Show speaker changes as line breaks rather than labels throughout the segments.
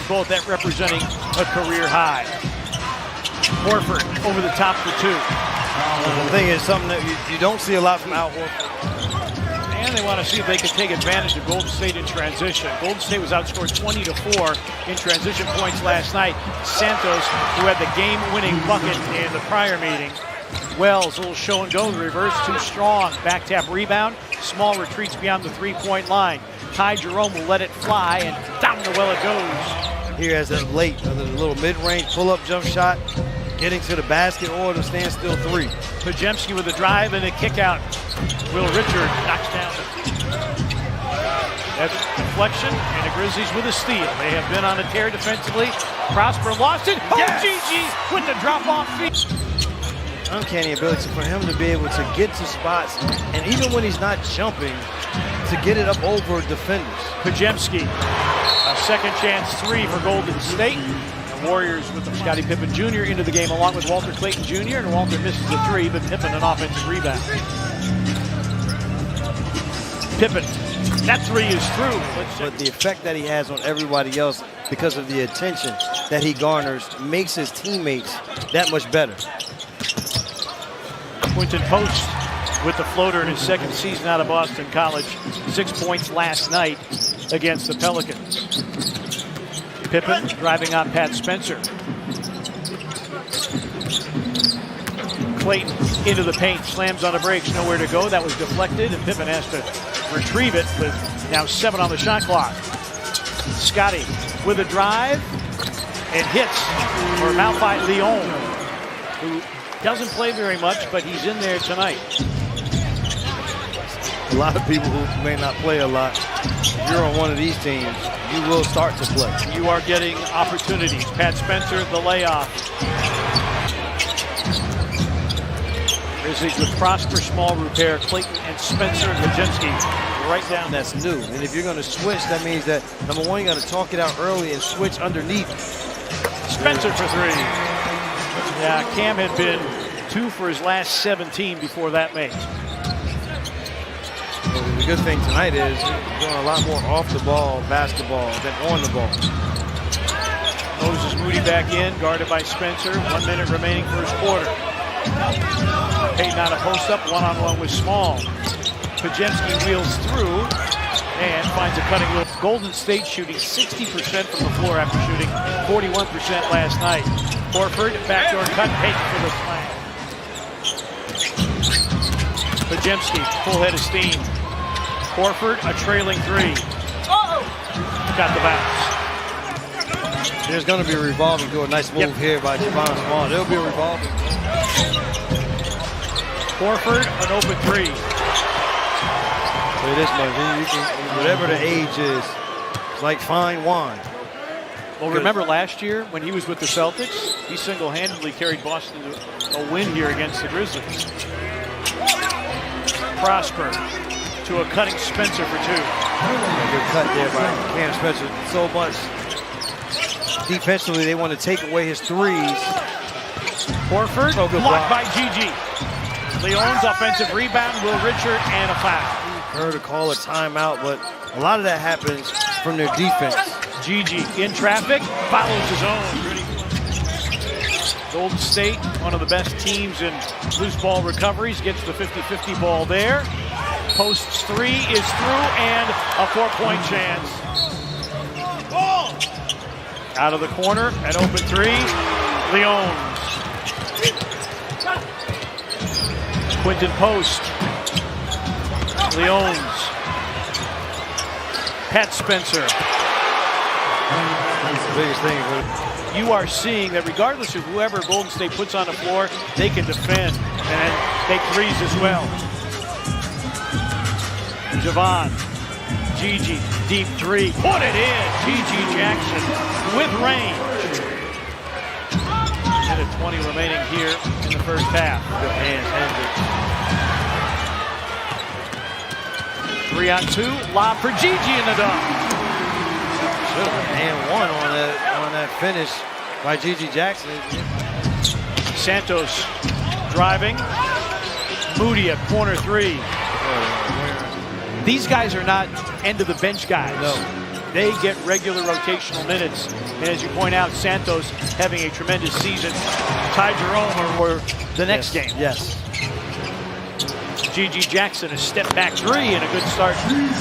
both, that representing a career high. Horford over the top for two.
The thing is something that you don't see a lot from Al Horford.
And they want to see if they can take advantage of Golden State in transition. Golden State was outscored 20-4 in transition points last night. Santos, who had the game-winning bucket in the prior meeting. Wells, a little show and go, the reverse too strong. Back tap rebound, small retreats beyond the three-point line. Ty Jerome will let it fly, and down the well it goes.
Here has a late, a little mid-range pull-up jump shot, getting to the basket or the standstill three.
Podziemski with a drive and a kick out. Will Richard knocks down that deflection, and the Grizzlies with a steal. They have been on a tear defensively. Prosper lost it. Oh, yes! GG with the drop-off feed.
Uncanny ability for him to be able to get to spots, and even when he's not jumping, to get it up over defenders.
Podziemski, a second chance three for Golden State. The Warriors with Scottie Pippen Jr. into the game along with Walter Clayton Jr. And Walter misses the three, but Pippen an offensive rebound. Pippen, that three is through.
But the effect that he has on everybody else because of the attention that he garners makes his teammates that much better.
Quinton Post with the floater in his second season out of Boston College. 6 points last night against the Pelicans. Pippen driving on Pat Spencer. Clayton into the paint, slams on the brakes, nowhere to go. That was deflected, and Pippen has to retrieve it with now 7 on the shot clock. Scottie with a drive and hits for Malphite Leon, who doesn't play very much, but he's in there tonight.
A lot of people who may not play a lot, if you're on one of these teams, you will start to play.
You are getting opportunities. Pat Spencer, the layoff. Grizzlies with Prosper, small repair, Clayton and Spencer and Podziemski right down.
That's new. And if you're going to switch, that means that, number one, you got to talk it out early and switch underneath.
Spencer for three. Yeah, Cam had been 2 for his last 17 before that make.
Well, the good thing tonight is we're doing a lot more off-the-ball basketball than on the ball.
Moses Moody back in, guarded by Spencer. 1 minute remaining first quarter. Payton on a post-up, one-on-one with Small. Podziemski wheels through and finds a cutting look. Golden State shooting 60% from the floor after shooting 41% last night. Horford, backdoor cut, Payton for the slam. Podziemski, full head of steam. Horford, a trailing three. Got the bounce.
There's going to be a revolving door. Nice move here by Javon Small. There'll be a revolving.
Horford, an open three.
Say this much, you can, whatever the age is, it's like fine wine.
Well, remember last year when he was with the Celtics, he single-handedly carried Boston to a win here against the Grizzlies. Prosper to a cutting Spencer for two.
Good cut there by Cam Spencer. So much defensively, they want to take away his threes.
Horford, blocked by GG. Leon's offensive rebound, Will Richard, and a foul.
Her to call a timeout, but a lot of that happens from their defense.
GG in traffic, follows his own. Golden State, one of the best teams in loose ball recoveries, gets the 50-50 ball there. Posts three is through, and a 4-point chance. Out of the corner, an open three. Leons. Quinton Post. Leons. Pat Spencer.
That's the biggest thing.
You are seeing that regardless of whoever Golden State puts on the floor, they can defend and make threes as well. Javon. GG, deep three. Put it in. GG Jackson with range. Minute 20 remaining here in the first half.
Good hands, Hendricks.
3 on 2, lob for GG in the dunk.
Should have been and one on that finish by GG Jackson.
Santos driving. Moody at corner 3. These guys are not end of the bench guys.
No.
they get regular rotational minutes. And as you point out, Santos having a tremendous season. Ty Jerome for the next game.
Yes.
G.G. Jackson, a step back three, and a good start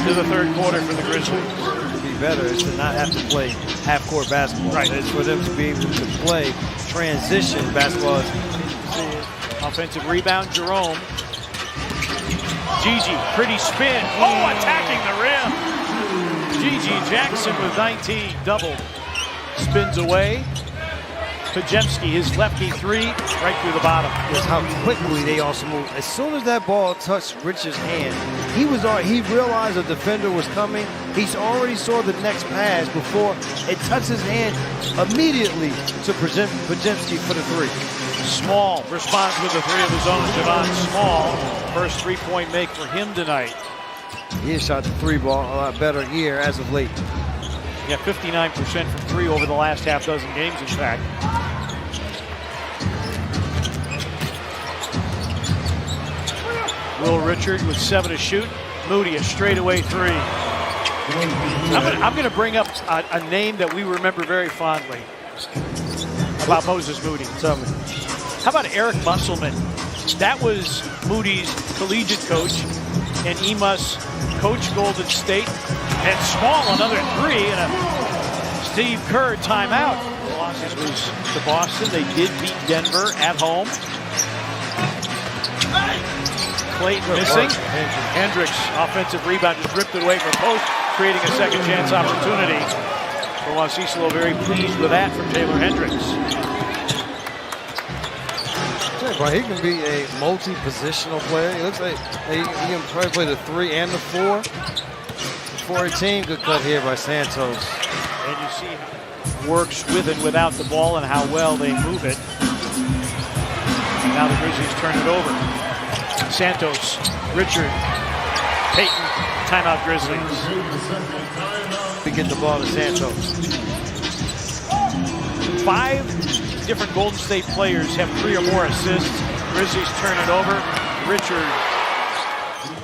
to the third quarter for the Grizzlies.
To be better is to not have to play half-court basketball.
Right.
It's for them to be able to play transition basketball.
Offensive rebound, Jerome. G.G. pretty spin. Oh, attacking the rim. G.G. Jackson with 19, double. Spins away. Pajemski, his lefty three, right through the bottom.
Is how quickly they also move. As soon as that ball touched Rich's hand, he realized a defender was coming. He's already saw the next pass before it touched his hand immediately to Pajemski for the three.
Small responds with the three of his own. Javon Small, first three-point make for him tonight.
He has shot the three ball a lot better here as of late.
Yeah, 59% from three over the last half dozen games, in fact. Will Richard with 7 to shoot. Moody, a straightaway three. I'm going to bring up a name that we remember very fondly about Moses Moody.
Tell me.
How about Eric Musselman? That was Moody's collegiate coach, and Emus coached Golden State. And Small, another three, and a Steve Kerr timeout. Losses was to Boston. They did beat Denver at home. Clayton missing. Hendricks, offensive rebound, just ripped it away from post, creating a second chance opportunity. For Wasisalo, very pleased with that from Taylor Hendricks.
But he can be a multi-positional player. He looks like he can probably play the 3 and the 4. 4-18, good cut here by Santos.
And you see how it works with and without the ball and how well they move it. And now the Grizzlies turn it over. Santos, Richard, Payton, timeout Grizzlies.
We get the ball to Santos.
5 different Golden State players have 3 or more assists. Grizzlies turn it over. Richard,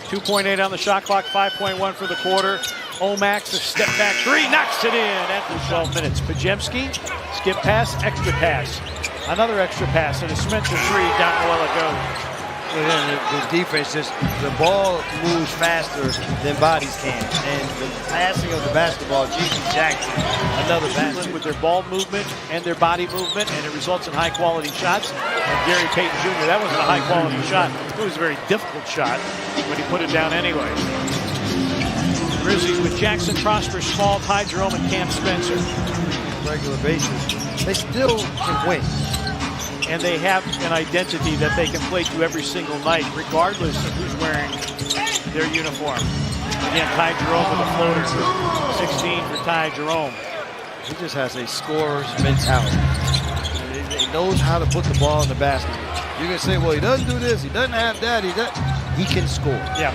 2.8 on the shot clock, 5.1 for the quarter. Omax, a step back three, knocks it in after 12 minutes. Pajemski, skip pass, extra pass. Another extra pass, and a Spencer three, down the well it goes.
And then the defense the ball moves faster than bodies can. And the passing of the basketball, G.G. Jackson, another pass.
With their ball movement and their body movement, and it results in high-quality shots. And Gary Payton Jr., that wasn't a high-quality shot. It was a very difficult shot, but he put it down anyway. Grizzlies with Jackson, Prosper, Small, Ty Jerome, and Cam Spencer.
Regular basis, they still can win.
And they have an identity that they can play to every single night, regardless of who's wearing their uniform. Again, Ty Jerome with a floater. 16 for Ty Jerome.
He just has a scorer's mentality. He knows how to put the ball in the basket. You can say, well, he doesn't do this, he doesn't have that, he can score.
Yeah.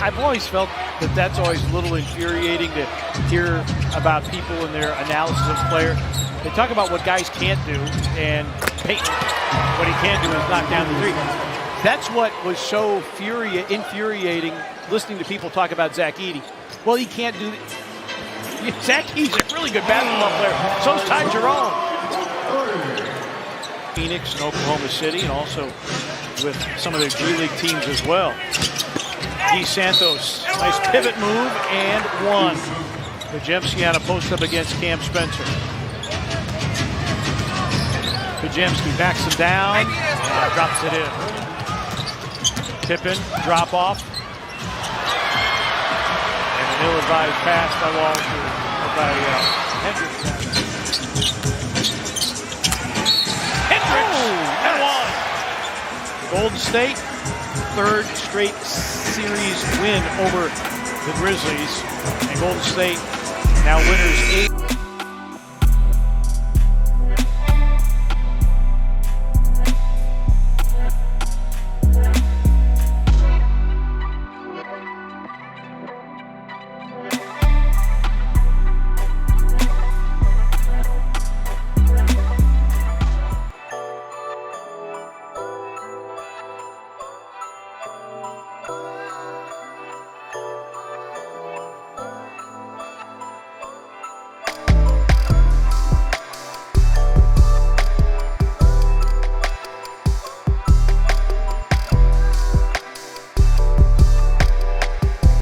I've always felt that that's always a little infuriating to hear about people and their analysis of player. They talk about what guys can't do, and Payton, what he can do is knock down the three. That's what was so infuriating listening to people talk about Zach Edey. Well, he can't do it. Zach Edey's a really good basketball player. So's Ty Jerome. Phoenix and Oklahoma City, and also with some of their G League teams as well. D. Santos, nice pivot move, and one. Pajemski on a post-up against Cam Spencer. Pajemski backs him down, and drops it in. Pippen, drop off. And an ill-advised pass by Walter, by Hendricks. And one. Golden State, third straight series win over the Grizzlies. And Golden State now winners 8.